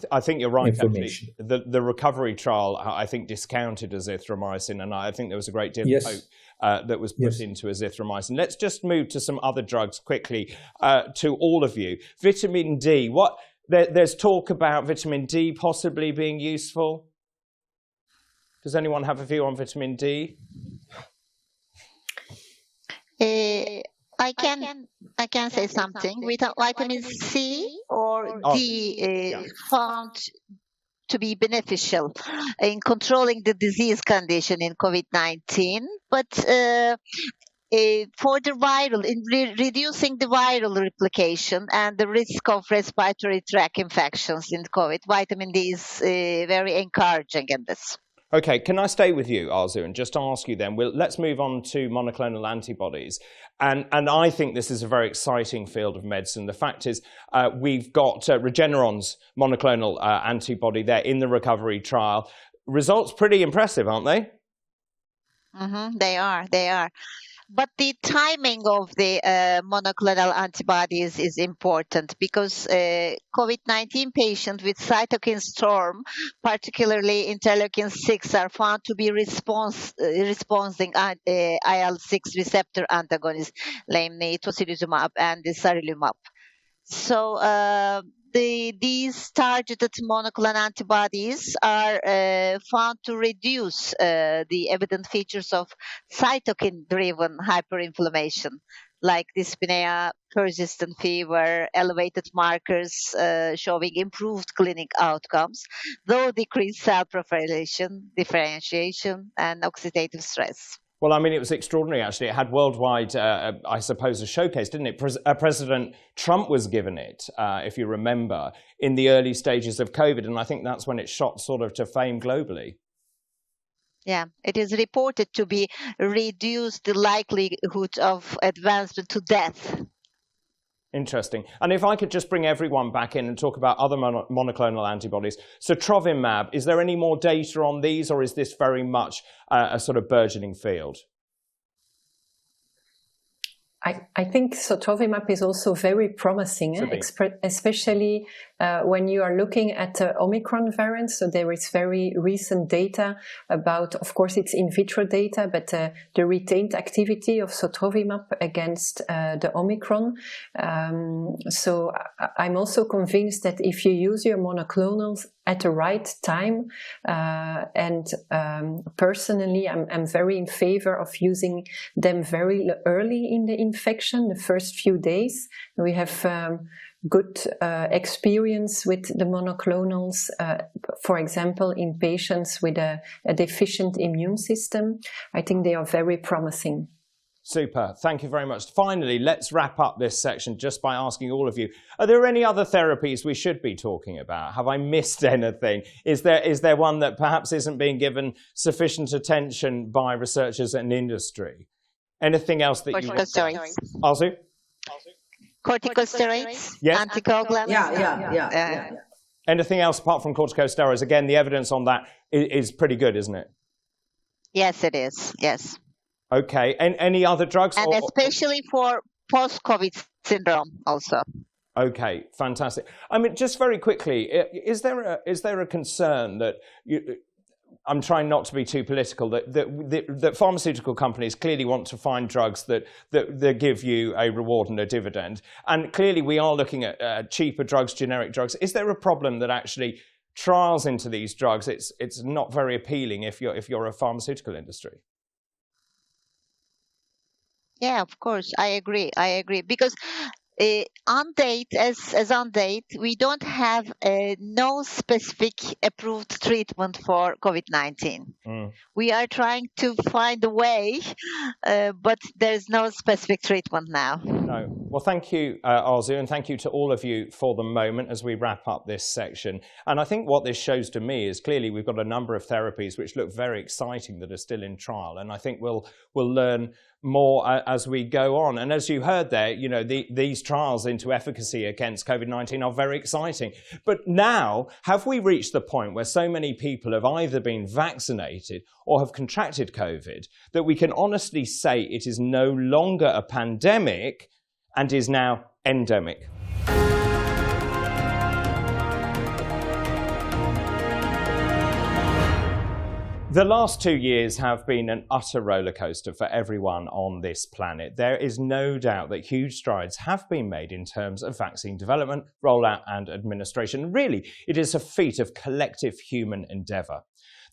I think you're right, actually. The recovery trial, I think, discounted azithromycin, and I think there was a great deal of hope that was put into azithromycin. Let's just move to some other drugs quickly to all of you. Vitamin D. There's talk about vitamin D possibly being useful. Does anyone have a view on vitamin D? I can say something. With vitamin C or D found to be beneficial in controlling the disease condition in COVID-19, but for the viral, in reducing the viral replication and the risk of respiratory tract infections in COVID, vitamin D is very encouraging in this. Okay, can I stay with you, Arzu, and just ask you then, let's move on to monoclonal antibodies. And I think this is a very exciting field of medicine. The fact is, we've got Regeneron's monoclonal antibody there in the recovery trial. Results pretty impressive, aren't they? Mm-hmm, they are. But the timing of the monoclonal antibodies is important because COVID-19 patients with cytokine storm, particularly interleukin-6, are found to be responding IL-6 receptor antagonists, namely tocilizumab and sarilumab. So these targeted monoclonal antibodies are found to reduce the evident features of cytokine-driven hyperinflammation, like dyspnea, persistent fever, elevated markers showing improved clinic outcomes, though decreased cell proliferation, differentiation, and oxidative stress. Well, I mean, it was extraordinary, actually. It had worldwide, I suppose, a showcase, didn't it? President Trump was given it, if you remember, in the early stages of COVID. And I think that's when it shot sort of to fame globally. Yeah, it is reported to be reduced the likelihood of advancement to death. Interesting. And if I could just bring everyone back in and talk about other monoclonal antibodies. So Sotrovimab, is there any more data on these, or is this very much a sort of burgeoning field? I think Sotrovimab is also very promising, especially when you are looking at the Omicron variant. So there is very recent data about, of course, it's in vitro data, but the retained activity of Sotrovimab against the Omicron. So I'm also convinced that if you use your monoclonals at the right time, and personally, I'm very in favor of using them very early in the infection, the first few days. We have good experience with the monoclonals, for example, in patients with a deficient immune system. I think they are very promising. Super. Thank you very much. Finally, let's wrap up this section just by asking all of you, are there any other therapies we should be talking about? Have I missed anything? Is there one that perhaps isn't being given sufficient attention by researchers and industry? Anything else that Corticosteroids. Arzu? Corticosteroids, yes. Anticoagulants. Yeah. Anything else apart from corticosteroids? Again, the evidence on that is pretty good, isn't it? Yes, it is. Yes. Okay. And any other drugs? And especially for post-COVID syndrome also. Okay, fantastic. I mean, just very quickly, is there a concern that I'm trying not to be too political, that pharmaceutical companies clearly want to find drugs that give you a reward and a dividend, and clearly we are looking at cheaper drugs, generic drugs. Is there a problem that actually trials into these drugs, it's not very appealing if you're a pharmaceutical industry? Yeah, of course, I agree. Because on date, we don't have no specific approved treatment for COVID-19. We are trying to find a way, but there's no specific treatment now. No. Well, thank you, Arzu, and thank you to all of you for the moment as we wrap up this section. And I think what this shows to me is clearly we've got a number of therapies which look very exciting that are still in trial, and I think we'll learn more as we go on. And as you heard there, you know, these trials into efficacy against COVID-19 are very exciting. But now, have we reached the point where so many people have either been vaccinated or have contracted COVID that we can honestly say it is no longer a pandemic and is now endemic? The last 2 years have been an utter roller coaster for everyone on this planet. There is no doubt that huge strides have been made in terms of vaccine development, rollout and administration. Really, it is a feat of collective human endeavour.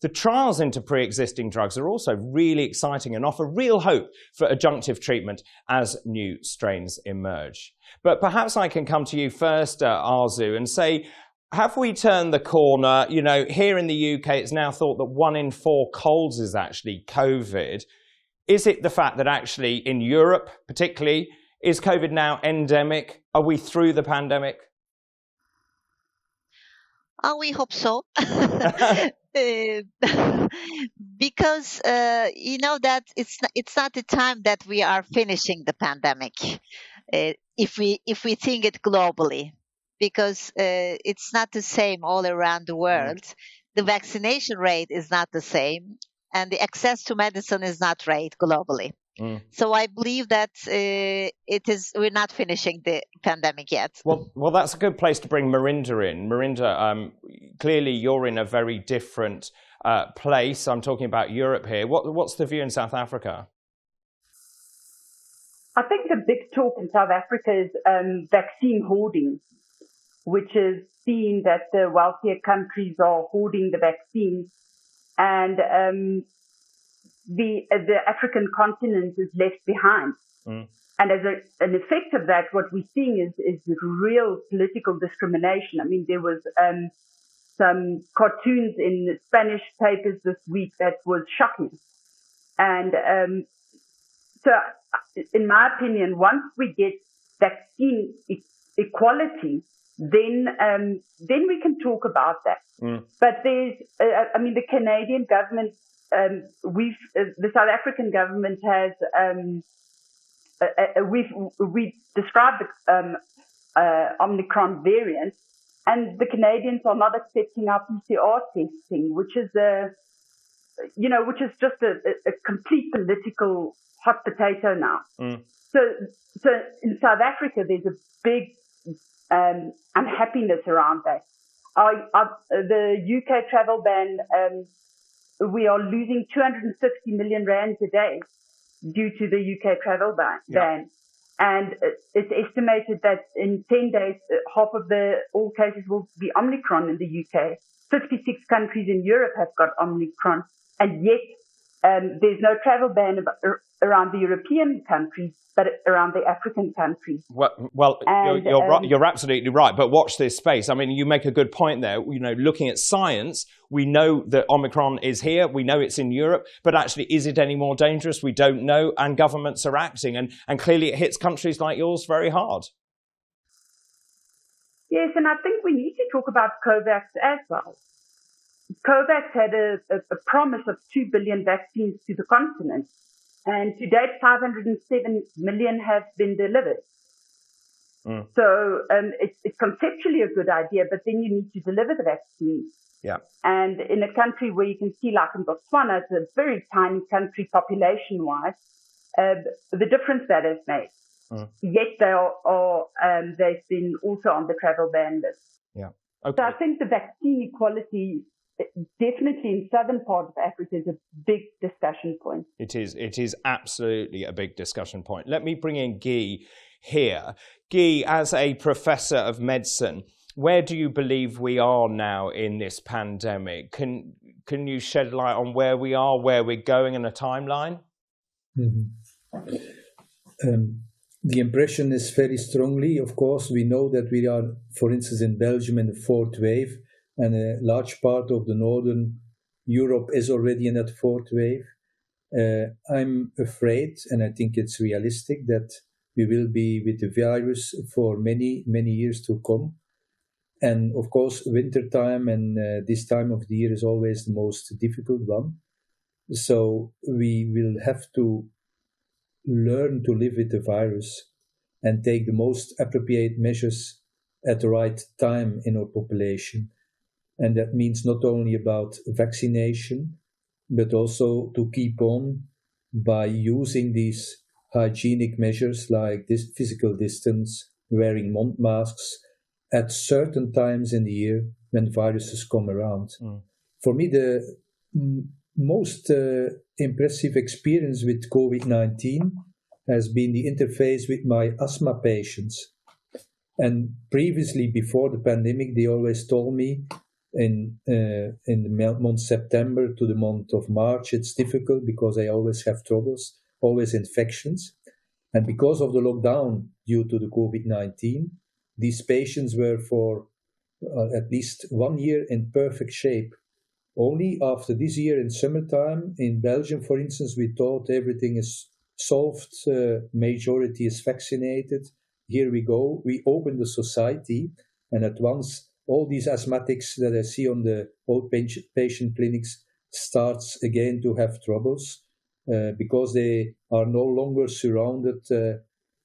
The trials into pre-existing drugs are also really exciting and offer real hope for adjunctive treatment as new strains emerge. But perhaps I can come to you first, Arzu, and say, have we turned the corner? You know, here in the UK, it's now thought that 1 in 4 colds is actually COVID. Is it the fact that actually in Europe, particularly, is COVID now endemic? Are we through the pandemic? We hope so. Because that it's not the time that we are finishing the pandemic, if we think it globally, because it's not the same all around the world. The vaccination rate is not the same, and the access to medicine is not right globally. So I believe that we're not finishing the pandemic yet. Well, that's a good place to bring Marinda in. Marinda, clearly you're in a very different place. I'm talking about Europe here. What's the view in South Africa? I think the big talk in South Africa is vaccine hoarding, which is seen that the wealthier countries are hoarding the vaccines, and the African continent is left behind. And as an effect of that, what we're seeing is real political discrimination. I mean, there was some cartoons in Spanish papers this week that was shocking. And so, in my opinion, once we get vaccine equality, then we can talk about that. But there's, the Canadian government, the South African government has, we described the Omicron variant, and the Canadians are not accepting our PCR testing, which is just a complete political hot potato now. So in South Africa, there's a big unhappiness around that. The UK travel ban, we are losing 260 million rand a day due to the UK travel ban. And it's estimated that in 10 days, half of all cases will be Omicron in the UK. 56 countries in Europe have got Omicron, and yet there's no travel ban around the European countries, but around the African countries. Well, you're absolutely right. But watch this space. I mean, you make a good point there. Looking at science, we know that Omicron is here. We know it's in Europe. But actually, is it any more dangerous? We don't know. And governments are acting. And clearly, it hits countries like yours very hard. Yes, and I think we need to talk about COVAX as well. COVAX had a promise of 2 billion vaccines to the continent. And to date, 507 million have been delivered. So it's conceptually a good idea, but then you need to deliver the vaccines. Yeah. And in a country where you can see, like in Botswana, it's a very tiny country population-wise, the difference that has made. Yet they've been also on the travel ban list. Yeah. Okay. So I think the vaccine equality, definitely in southern part of Africa, is a big discussion point. It is absolutely a big discussion point. Let me bring in Guy here. Guy, as a professor of medicine, where do you believe we are now in this pandemic? Can you shed light on where we are, where we're going, and a timeline? The impression is very strongly, of course, we know that we are, for instance, in Belgium in the fourth wave, and a large part of the northern Europe is already in that fourth wave. I'm afraid, and I think it's realistic, that we will be with the virus for many, many years to come. And of course, wintertime and this time of the year is always the most difficult one. So we will have to learn to live with the virus and take the most appropriate measures at the right time in our population. And that means not only about vaccination, but also to keep on by using these hygienic measures like this physical distance, wearing masks at certain times in the year when viruses come around. For me, the most impressive experience with COVID-19 has been the interface with my asthma patients. And previously, before the pandemic, they always told me in the month September to the month of March, it's difficult because I always have troubles, always infections. And because of the lockdown due to the COVID-19, these patients were for at least 1 year in perfect shape. Only after this year in summertime, in Belgium, for instance, we thought everything is solved, majority is vaccinated. Here we go. We open the society, and at once all these asthmatics that I see on the outpatient clinics starts again to have troubles because they are no longer surrounded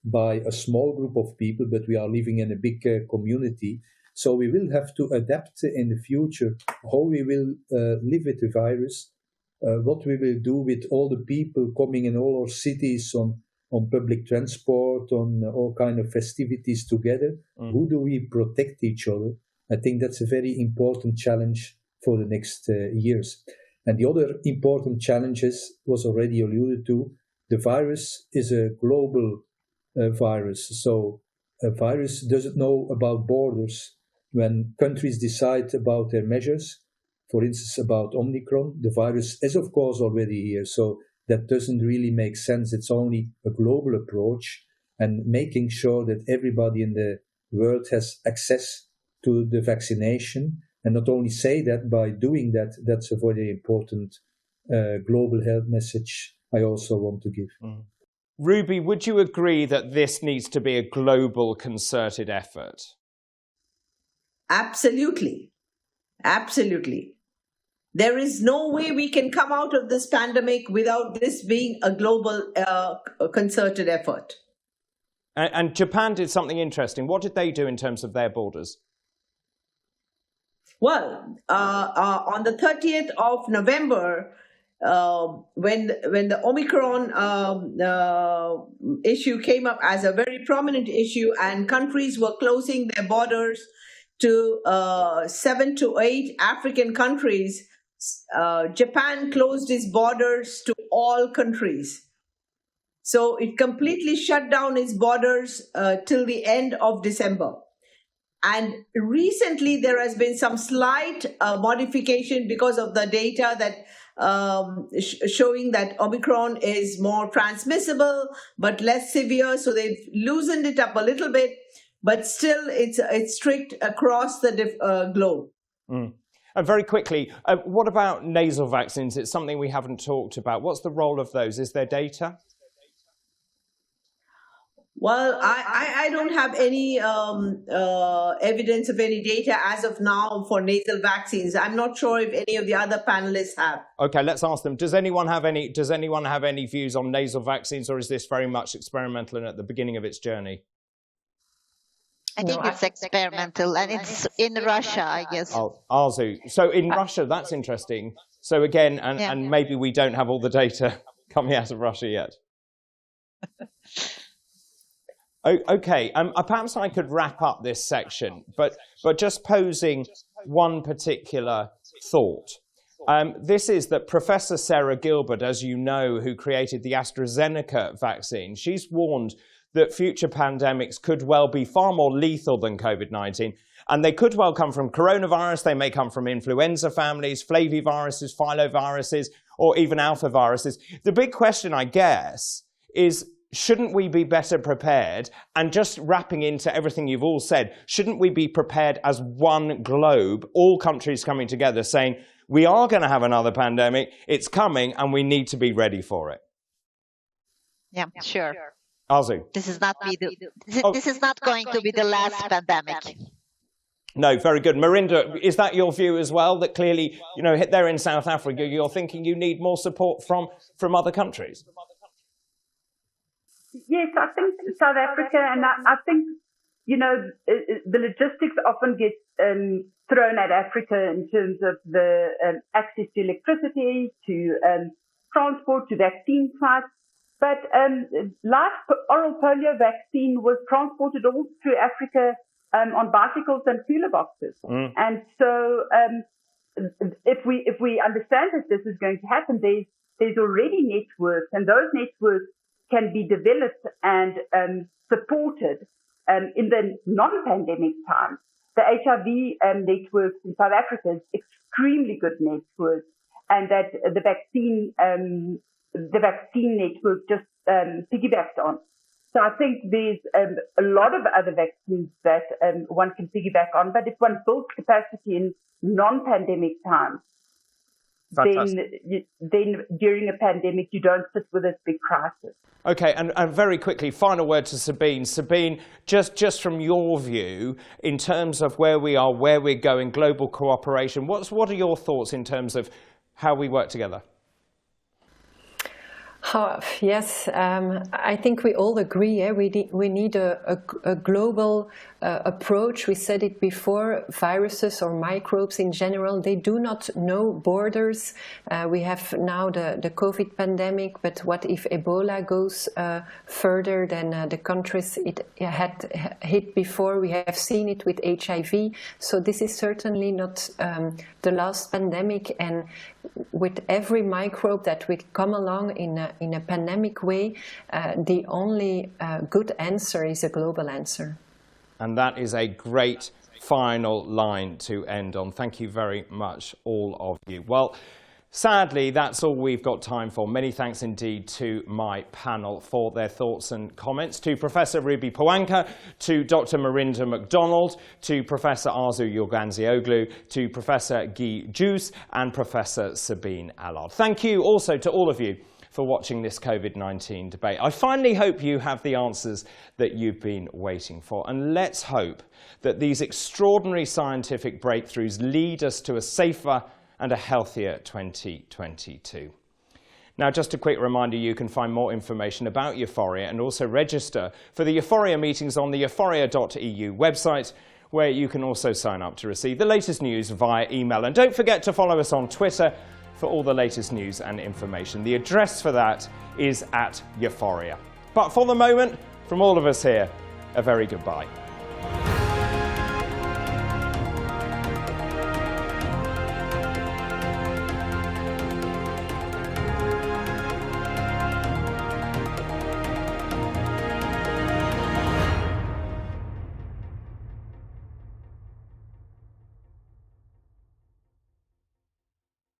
by a small group of people, but we are living in a big community. So we will have to adapt in the future how we will live with the virus, what we will do with all the people coming in all our cities on public transport, on all kind of festivities together. Who do we protect each other? I think that's a very important challenge for the next years. And the other important challenges was already alluded to. The virus is a global virus. So a virus doesn't know about borders. When countries decide about their measures, for instance, about Omicron, the virus is, of course, already here. So that doesn't really make sense. It's only a global approach and making sure that everybody in the world has access to the vaccination. And not only say that, by doing that, that's a very important global health message I also want to give. Ruby, would you agree that this needs to be a global concerted effort? Absolutely. Absolutely. There is no way we can come out of this pandemic without this being a global concerted effort. And Japan did something interesting. What did they do in terms of their borders? Well, on the 30th of November, when the Omicron issue came up as a very prominent issue and countries were closing their borders to 7 to 8 African countries, Japan closed its borders to all countries. So it completely shut down its borders till the end of December. And recently there has been some slight modification because of the data that showing that Omicron is more transmissible but less severe. So they've loosened it up a little bit, but still it's strict across the globe. And very quickly, what about nasal vaccines? It's something we haven't talked about. What's the role of those? Is there data? Well, I don't have any evidence of any data as of now for nasal vaccines. I'm not sure if any of the other panelists have. Okay, let's ask them. Does anyone have any views on nasal vaccines, or is this very much experimental and at the beginning of its journey? I think it's experimental, and it's in Russia, I guess. Arzu. So in Russia, that's interesting. So again, and maybe we don't have all the data coming out of Russia yet. Okay, perhaps I could wrap up this section, but just posing one particular thought. This is that Professor Sarah Gilbert, as you know, who created the AstraZeneca vaccine, she's warned that future pandemics could well be far more lethal than COVID-19, and they could well come from coronavirus, they may come from influenza families, flaviviruses, filoviruses, or even alphaviruses. The big question, I guess, is shouldn't we be better prepared? And just wrapping into everything you've all said, shouldn't we be prepared as one globe, all countries coming together saying, we are going to have another pandemic, it's coming, and we need to be ready for it? Yeah, sure. Arzu. This is not going to be the last pandemic. No, very good. Marinda, is that your view as well? That clearly, there in South Africa, you're thinking you need more support from other countries? Yes, I think South Africa, and I think, the logistics often get thrown at Africa in terms of the access to electricity, to transport, to vaccine sites. But last oral polio vaccine was transported all through Africa on bicycles and cooler boxes. And so if we understand that this is going to happen, there's already networks, and those networks can be developed and supported in the non-pandemic time. The HIV networks in South Africa is extremely good network, and that the vaccine network just piggybacks on. So I think there's a lot of other vaccines that one can piggyback on, but if one builds capacity in non-pandemic times, then during a pandemic, you don't sit with this big crisis. Okay, and very quickly, final word to Sabine. Sabine, just from your view, in terms of where we are, where we're going, global cooperation, what are your thoughts in terms of how we work together? Yes, I think we all agree. We need a global approach. We said it before, viruses or microbes in general, they do not know borders. We have now the COVID pandemic, but what if Ebola goes further than the countries it had hit before? We have seen it with HIV. So this is certainly not the last pandemic, and with every microbe that will come along in a pandemic way, the only good answer is a global answer. And that is a great final line to end on. Thank you very much, all of you. Well, sadly, that's all we've got time for. Many thanks indeed to my panel for their thoughts and comments, to Professor Ruby Powanka, to Dr. Marinda McDonald, to Professor Arzu Yorganzioglu, to Professor Guy Juice, and Professor Sabine Allard. Thank you also to all of you for watching this COVID-19 debate. I finally hope you have the answers that you've been waiting for. And let's hope that these extraordinary scientific breakthroughs lead us to a safer and a healthier 2022. Now, just a quick reminder, you can find more information about Euforea and also register for the Euforea meetings on the euphorea.eu website, where you can also sign up to receive the latest news via email. And don't forget to follow us on Twitter for all the latest news and information. The address for that is @Euforea. But for the moment, from all of us here, a very goodbye.